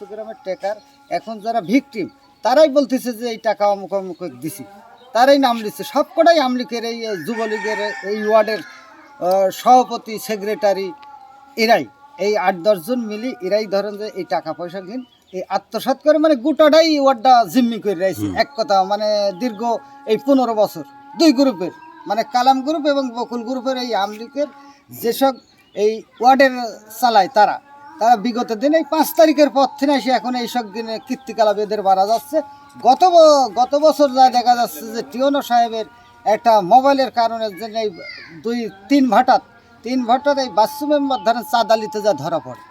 500 গ্রামের টাকার এখন যারা ভিকটিম তারাই বলতেছে যে এই টাকা অমুক অমুক দিছি, তারাই নাম দিচ্ছে। সবকটাই আমলিকের এই যুবলীগের এই ওয়ার্ডের সভাপতি সেক্রেটারি এরাই, এই 8-10 জন মিলি এরাই ধরেন যে এই টাকা পয়সা কিন এই আত্মসাৎ করে, মানে গোটাটাই ওয়ার্ডটা জিম্মি করে রয়েছে। এক কথা মানে দীর্ঘ এই 15 বছর দুই গ্রুপের, মানে কালাম গ্রুপ এবং বকুল গ্রুপের এই আমলিকের যেসব এই ওয়ার্ডের চালায় তারা বিগত দিনে এই 5 তারিখের পর থেকে এসে এখন এইসব দিনে কীর্তিকলাপ এদের বাড়া যাচ্ছে। গত বছর যা দেখা যাচ্ছে যে টিওনো সাহেবের একটা মোবাইলের কারণে যে এই 2-3 ভাটাত এই বাচ্চু মেম্বার ধরেন চাঁদালিতে যা ধরা পড়ে,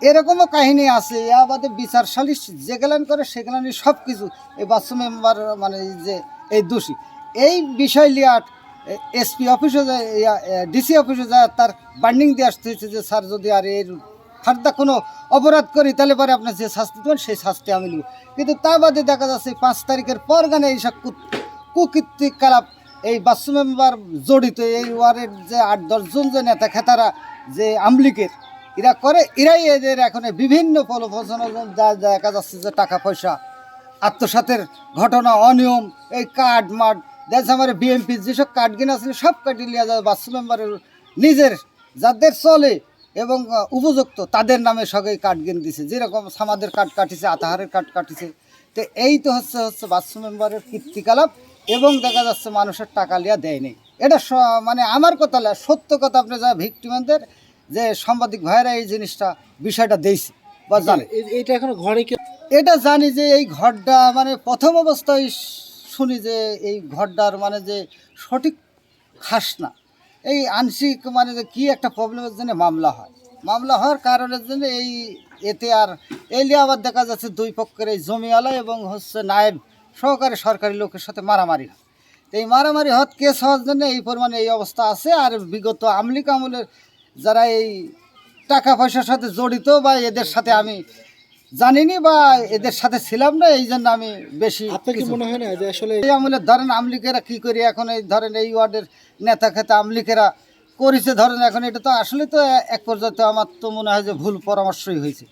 এরকমও কাহিনী আছে। আমাদের বিচার সালিশ যেগুলান করে সেগুলানই সব কিছু এই বাচ্চু মেম্বার মানে যে এই দোষী। এই বিষয় লিয়ে এসপি অফিসে যায়, ডিসি অফিসে যায়, তার বার্নিং দিয়ে আসতে হয়েছে যে স্যার যদি আর এর ফার্দা কোনো অপরাধ করি তাহলে পরে আপনার যে শাস্তি দেবেন সেই শাস্তি আমি নেব। কিন্তু তা বাদে দেখা যাচ্ছে 5 তারিখের পর গানে এইসব কুকীর্তিকলাপ এই বাচ্চু মেম্বার জড়িত। এই ওয়ার্ডের যে 8-10 জন যে নেতা খেতারা যে আমলিকের এরা করে, এরাই এদের এখন বিভিন্ন প্রলোভন যা দেখা যাচ্ছে যে টাকা পয়সা আত্মসাতের ঘটনা, অনিয়ম, এই কার্ড মার্ড দেখা আমার বিএমপি যেসব কার্ড কিনে আসলে সব কার্ডই লিয়া যায় বাচ্চু মেম্বারের নিজের যাদের চলে এবং উপযুক্ত তাদের নামে সবাই কার্ড কিনে দিছে, যেরকম সামাদের কার্ড কাটিছে, আতাহারের কার্ড কাটিছে। তো এই তো হচ্ছে বাচ্চু মেম্বারের কীর্তিকলাপ এবং দেখা যাচ্ছে মানুষের টাকা লিয়া দেয় নেই। এটা মানে আমার কথা না, সত্য কথা। আপনি যা ভিক্টিমদের যে সাংবাদিক ভাইরা এই জিনিসটা বিষয়টা দিয়েছে বা জানে, এইটা এখন ঘরে কি এটা জানি যে এই ঘরটা মানে প্রথম অবস্থায় শুনি যে এই ঘরটার মানে যে সঠিক খাস না, এই আংশিক মানে যে কী একটা প্রবলেমের জন্য মামলা হওয়ার কারণের জন্য এই এতে আর এই নিয়ে আবার দেখা যাচ্ছে দুই পক্ষের এই জমিওয়ালা এবং হচ্ছে নায়েব সহকারী সরকারি লোকের সাথে মারামারি হয়। তো এই মারামারি হওয়ার কেস হওয়ার জন্য এই পরিমাণে এই অবস্থা আছে। আর বিগত আমলিক আমলের যারা এই টাকা পয়সার সাথে জড়িত বা এদের সাথে আমি জানিনি বা এদের সাথে ছিলাম না, এই জন্য আমি বেশি। আপনার কি মনে হয় না যে আসলে এই আমলের ধরেন আমলিকেরা কী করি এখন এই ধরেন এই ওয়ার্ডের নেতা খেতা আমলিকেরা করেছে ধরেন এখন এটা তো আসলে তো এক পর্যায়ে তো আমার তো মনে হয় যে ভুল পরামর্শই হয়েছে।